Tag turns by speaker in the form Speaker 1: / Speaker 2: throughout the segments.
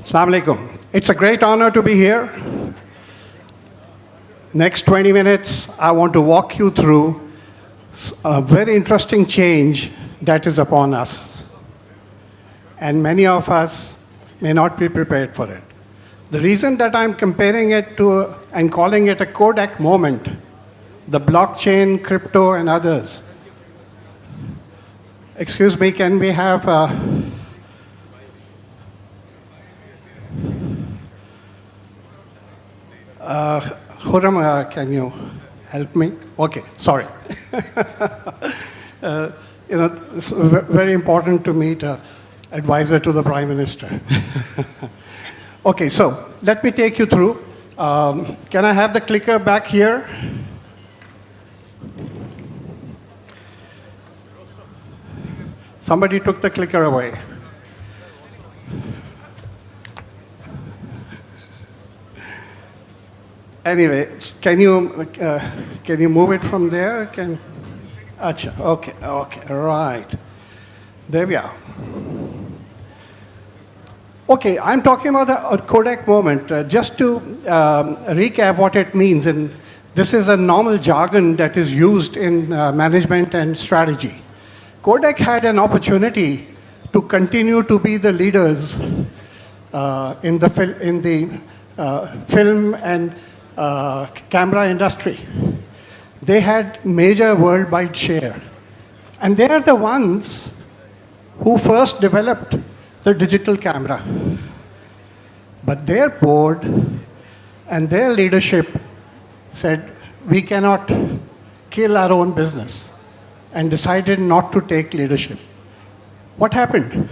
Speaker 1: Assalamu alaikum. It's a great honor to be here. Next 20 minutes, I want to walk you through a very interesting change that is upon us. And many of us may not be prepared for it. The reason that I'm comparing it to and calling it a Kodak moment, the blockchain, crypto, and others. Excuse me, can we have Khurram, can you help me? Okay, sorry. It's very important to meet an advisor to the Prime Minister. Okay, so let me take you through. Can I have the clicker back here? Somebody took the clicker away. Anyway, can you move it from there? Acha, okay, right. There we are. Okay, I'm talking about the Kodak moment. Just to recap what it means, and this is a normal jargon that is used in management and strategy. Kodak had an opportunity to continue to be the leaders in the film and camera industry. They had major worldwide share. And they are the ones who first developed the digital camera. But their board and their leadership said, we cannot kill our own business, and decided not to take leadership. What happened?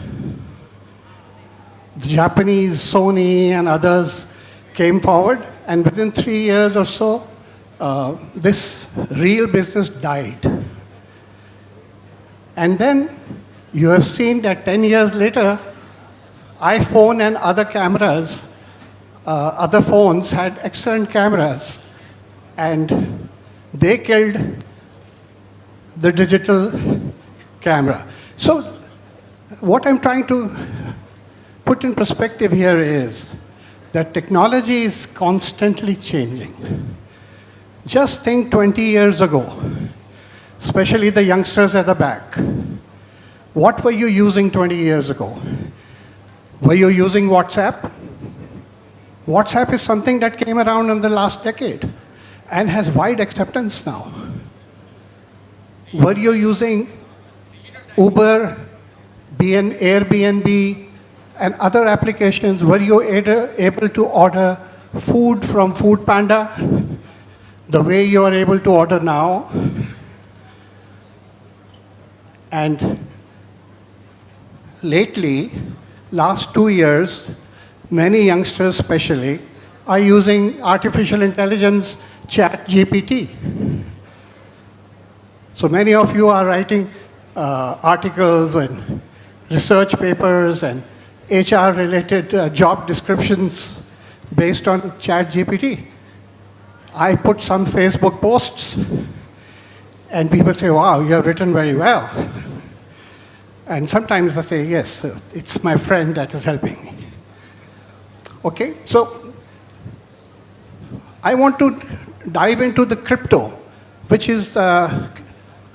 Speaker 1: The Japanese, Sony, and others came forward, and within 3 years or so, this real business died. And then you have seen that 10 years later, iPhone and other cameras, other phones had excellent cameras, and they killed the digital camera. So what I'm trying to put in perspective here is that technology is constantly changing. Just think 20 years ago, especially the youngsters at the back. What were you using 20 years ago? Were you using WhatsApp? WhatsApp is something that came around in the last decade and has wide acceptance now. Were you using Uber, Airbnb, and other applications? Were you able to order food from Food Panda the way you are able to order now? And lately, last 2 years, many youngsters especially are using artificial intelligence, ChatGPT. So many of you are writing articles and research papers and HR-related job descriptions based on ChatGPT. I put some Facebook posts, and people say, wow, you have written very well. And sometimes I say, yes, it's my friend that is helping me. Okay, so I want to dive into the crypto, which is a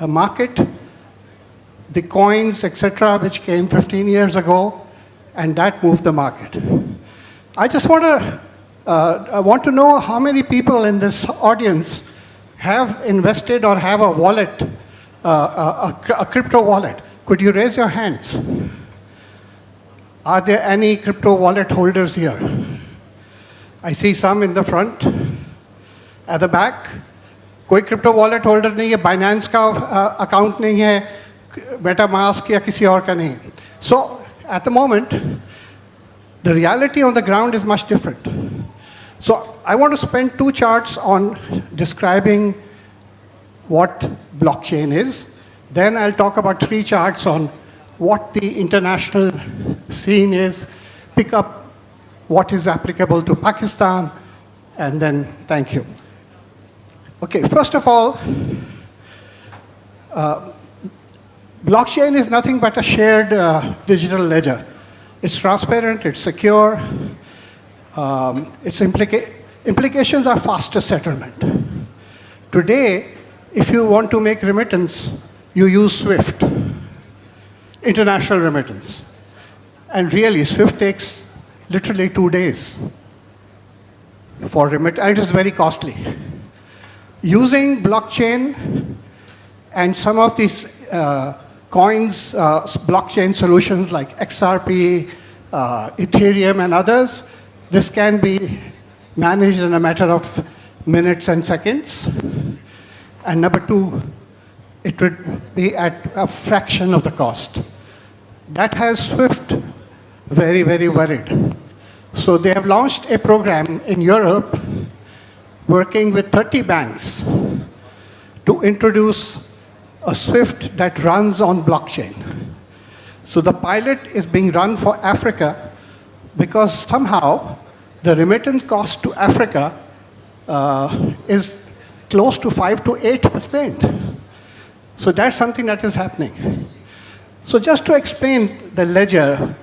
Speaker 1: market, the coins, etc., which came 15 years ago, and that moved the market. I just want to know how many people in this audience have invested or have a wallet, a crypto wallet. Could you raise your hands? Are there any crypto wallet holders here? I see some in the front. At the back, कोई crypto wallet holder नहीं है, Binance का account नहीं है, MetaMask या किसी और का नहीं. So at the moment, the reality on the ground is much different. So I want to spend 2 charts on describing what blockchain is. Then I'll talk about 3 charts on what the international scene is, pick up what is applicable to Pakistan, and then thank you. Okay, first of all, blockchain is nothing but a shared digital ledger. It's transparent, it's secure, its implications are faster settlement. Today, if you want to make remittance, you use SWIFT, international remittance. And really, SWIFT takes literally 2 days for remittance, and it is very costly. Using blockchain and some of these coins, blockchain solutions like XRP, Ethereum, and others, this can be managed in a matter of minutes and seconds. And number two, it would be at a fraction of the cost. That has SWIFT very, very worried. So they have launched a program in Europe working with 30 banks to introduce a SWIFT that runs on blockchain. So the pilot is being run for Africa because somehow the remittance cost to Africa is close to 5 to 8%. So that's something that is happening. So just to explain the ledger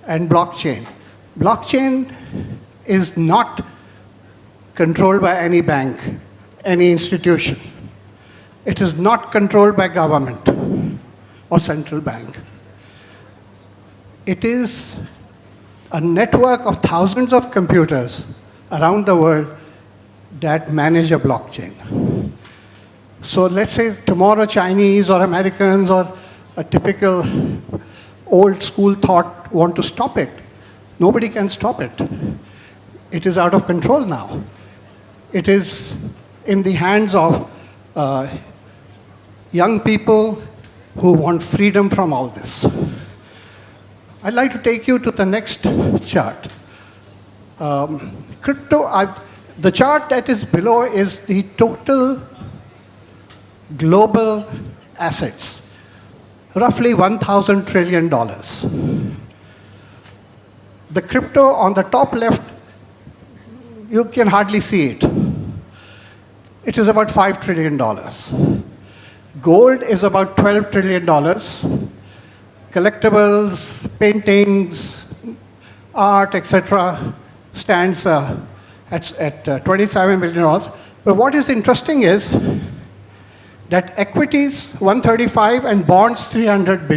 Speaker 1: and blockchain. Blockchain is not controlled by any bank, any institution. It is not controlled by government or central bank. It is a network of thousands of computers around the world that manage a blockchain. So let's say tomorrow Chinese or Americans or a typical old school thought want to stop it. Nobody can stop it. It is out of control now. It is in the hands of young people who want freedom from all this. I'd like to take you to the next chart. The chart that is below is the total global assets, roughly $1,000 trillion. The crypto on the top left, you can hardly see it. It is about $5 trillion. Gold is about $12 trillion. Collectibles, paintings, art, etc., stands at $27 billion. But what is interesting is that equities 135 and bonds 300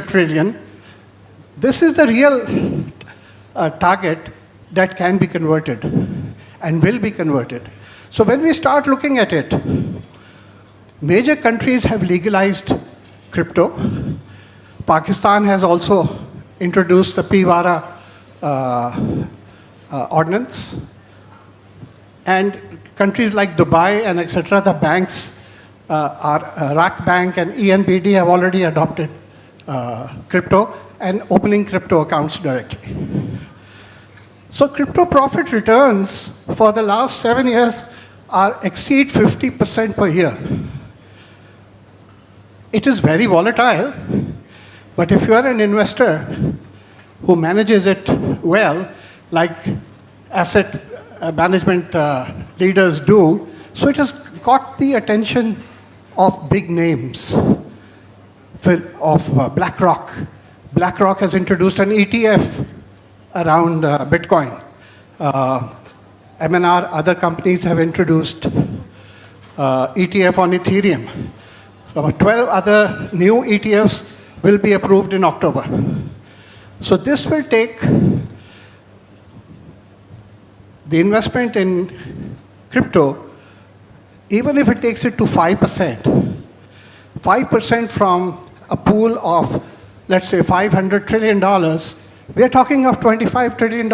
Speaker 1: trillion. This is the real target that can be converted and will be converted. So when we start looking at it, major countries have legalized crypto. Pakistan has also introduced the P-Wara ordinance. And countries like Dubai and etc., the banks, RAK Bank and ENBD have already adopted crypto and opening crypto accounts directly. So crypto profit returns for the last 7 years exceed 50% per year. It is very volatile, but if you are an investor who manages it well, like asset management leaders do, so it has got the attention of big names, of BlackRock. BlackRock has introduced an ETF around Bitcoin. MNR, other companies have introduced ETF on Ethereum. So about 12 other new ETFs will be approved in October. So this will take the investment in crypto, even if it takes it to 5%, 5% from a pool of, let's say, $500 trillion, we are talking of $25 trillion.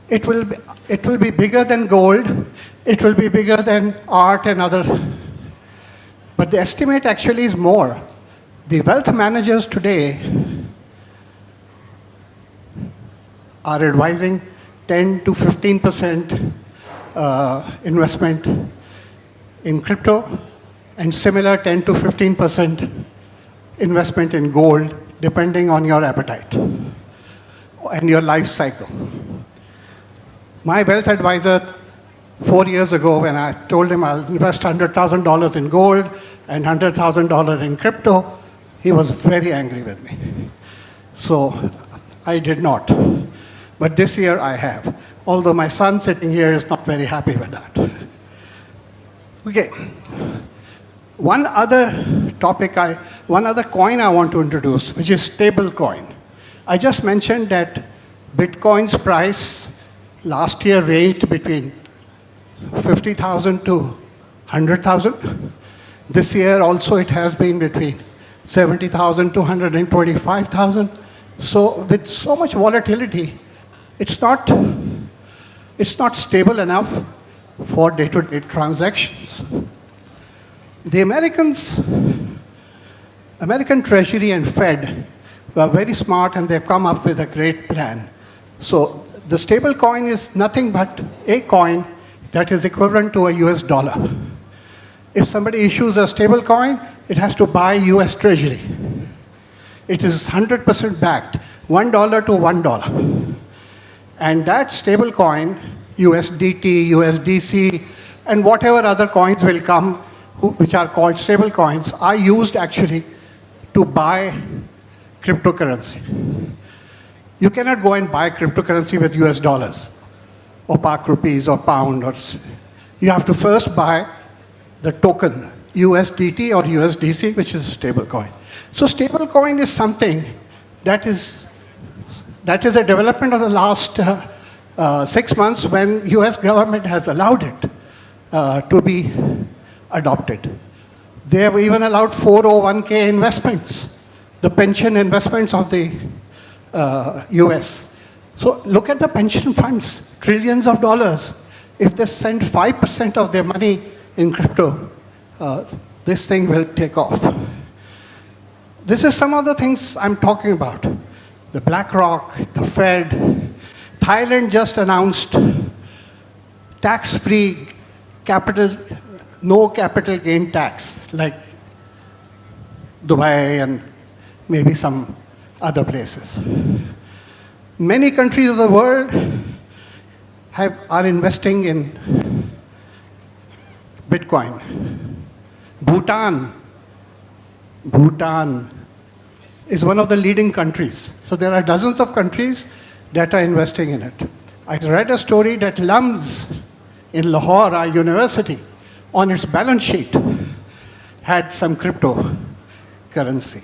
Speaker 1: It will be bigger than gold. It will be bigger than art and other. But the estimate actually is more. The wealth managers today are advising 10 to 15% investment in crypto and similar 10 to 15% investment in gold, depending on your appetite and your life cycle. My wealth advisor, 4 years ago, when I told him I'll invest $100,000 in gold and $100,000 in crypto, he was very angry with me. So I did not. But this year I have. Although my son sitting here is not very happy with that. Okay. One other coin I want to introduce, which is stable coin. I just mentioned that Bitcoin's price last year ranged between 50,000 to 100,000. This year also it has been between 70,000 to 125,000. So with so much volatility, it's not stable enough for day-to-day transactions. The American Treasury and Fed were very smart, and they've come up with a great plan. So the stable coin is nothing but a coin that is equivalent to a US dollar. If somebody issues a stable coin, it has to buy US Treasury. It is 100% backed, $1 to $1. And that stable coin, USDT, USDC, and whatever other coins will come, which are called stable coins, are used actually to buy cryptocurrency. You cannot go and buy cryptocurrency with US dollars, or Pak rupees, or pound. You have to first buy the token, USDT or USDC, which is a stable coin. So stable coin is something that is a development of the last 6 months, when US government has allowed it to be adopted. They have even allowed 401k investments, the pension investments of the US. So look at the pension funds, trillions of dollars. If they send 5% of their money in crypto, this thing will take off. This is some of the things I'm talking about. The BlackRock, the Fed. Thailand just announced tax-free no capital gain tax, like Dubai and maybe some other places. Many countries of the world are investing in Bitcoin. Bhutan is one of the leading countries. So there are dozens of countries that are investing in it. I read a story that LUMS in Lahore, our university, on its balance sheet, had some cryptocurrency.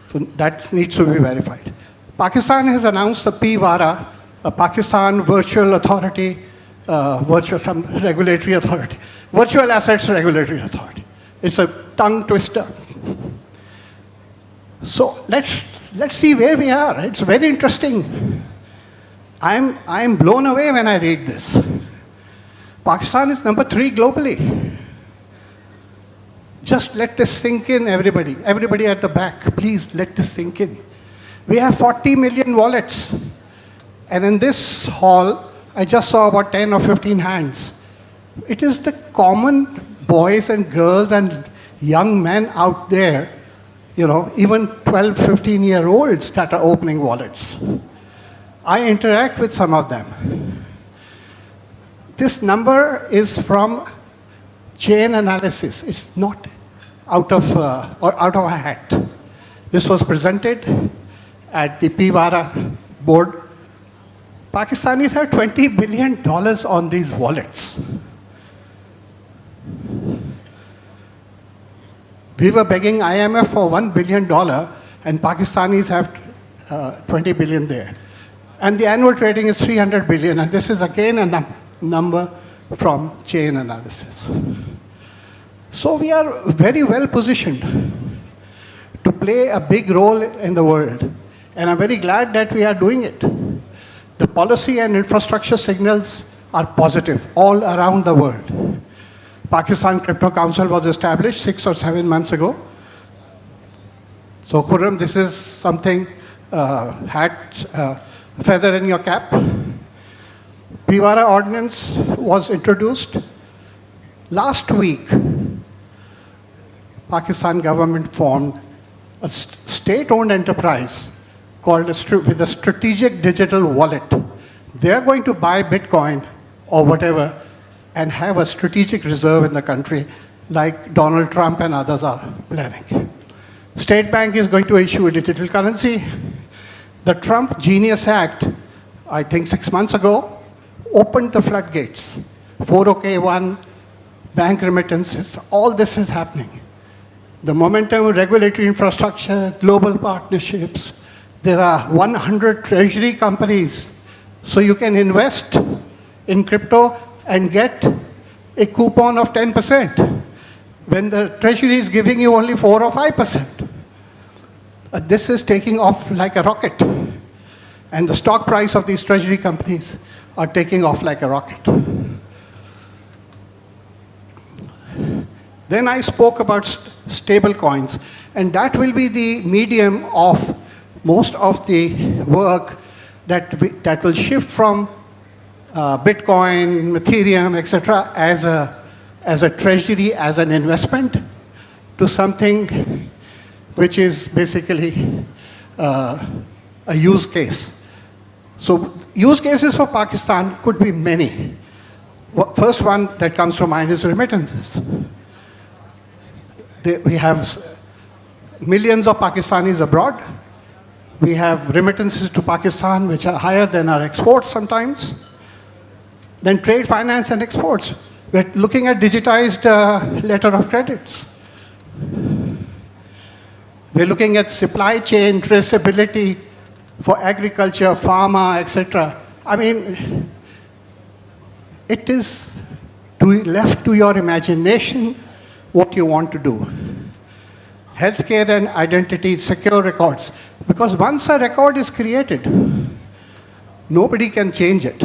Speaker 1: So that needs to be verified. Pakistan has announced the PVARA, a Pakistan Virtual Authority, some regulatory authority, Virtual Assets Regulatory Authority. It's a tongue twister. So let's see where we are. It's very interesting. I'm blown away when I read this. Pakistan is number 3 globally. Just let this sink in, everybody. Everybody at the back, please let this sink in. We have 40 million wallets. And in this hall, I just saw about 10 or 15 hands. It is the common boys and girls and young men out there, even 12, 15-year-olds that are opening wallets. I interact with some of them. This number is from chain analysis. It's not out of a hat. This was presented at the PVARA board. Pakistanis have $20 billion on these wallets. We were begging IMF for $1 billion, and Pakistanis have 20 billion there. And the annual trading is 300 billion, and this is again a number from chain analysis. So we are very well positioned to play a big role in the world, and I'm very glad that we are doing it. The policy and infrastructure signals are positive all around the world. Pakistan Crypto Council was established 6 or 7 months ago. So Khurram, this is something, feather in your cap. PVARA ordinance was introduced. Last week, Pakistan government formed a state-owned enterprise called with a strategic digital wallet. They are going to buy Bitcoin or whatever and have a strategic reserve in the country like Donald Trump and others are planning. State Bank is going to issue a digital currency. The Trump Genius Act, I think 6 months ago, opened the floodgates. 401, bank remittances, all this is happening. The momentum, regulatory infrastructure, global partnerships. There are 100 treasury companies. So you can invest in crypto and get a coupon of 10% when the treasury is giving you only 4 or 5%. This is taking off like a rocket. And the stock price of these treasury companies are taking off like a rocket. Then I spoke about stable coins, and that will be the medium of most of the work that will shift from Bitcoin, Ethereum, etc., as a treasury, as an investment, to something which is basically a use case. So use cases for Pakistan could be many. First one that comes to mind is remittances. We have millions of Pakistanis abroad. We have remittances to Pakistan which are higher than our exports sometimes. Then trade finance and exports. We're looking at digitized letter of credits. We're looking at supply chain traceability for agriculture, pharma, etc. I mean, it is left to your imagination what you want to do. Healthcare and identity, secure records. Because once a record is created, nobody can change it.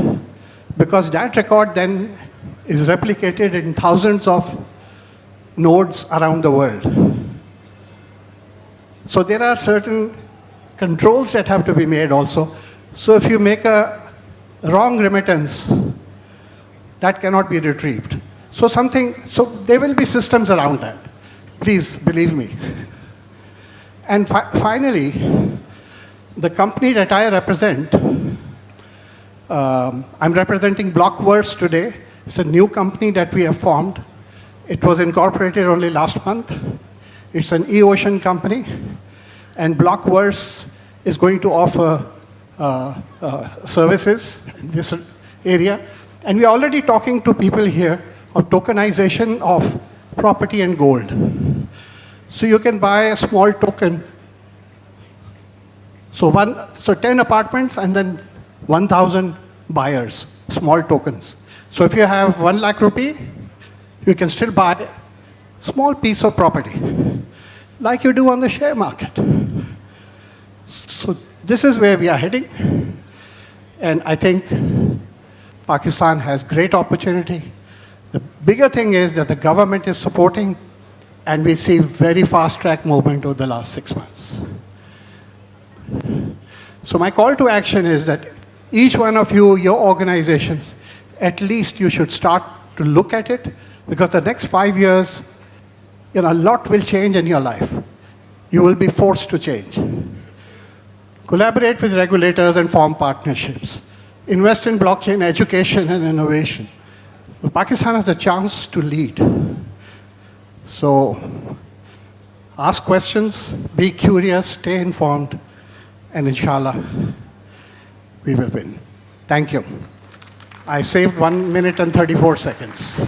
Speaker 1: Because that record then is replicated in thousands of nodes around the world. So there are certain controls that have to be made also. So if you make a wrong remittance, that cannot be retrieved. So there will be systems around that. Please believe me. And finally, the company that I represent, I'm representing Blockverse today. It's a new company that we have formed. It was incorporated only last month. It's an e-ocean company. And Blockverse is going to offer services in this area. And we're already talking to people here of tokenization of property and gold. So you can buy a small token. So 10 apartments and then 1,000 buyers, small tokens. So if you have 1 lakh rupee, you can still buy a small piece of property, like you do on the share market. So this is where we are heading. And I think Pakistan has great opportunity. The bigger thing is that the government is supporting, and we see very fast-track movement over the last 6 months. So my call to action is that each one of you, your organizations, at least you should start to look at it, because the next 5 years, a lot will change in your life. You will be forced to change. Collaborate with regulators and form partnerships. Invest in blockchain education and innovation. So Pakistan has a chance to lead. So ask questions, be curious, stay informed, and inshallah, we will win. Thank you. I saved 1 minute and 34 seconds.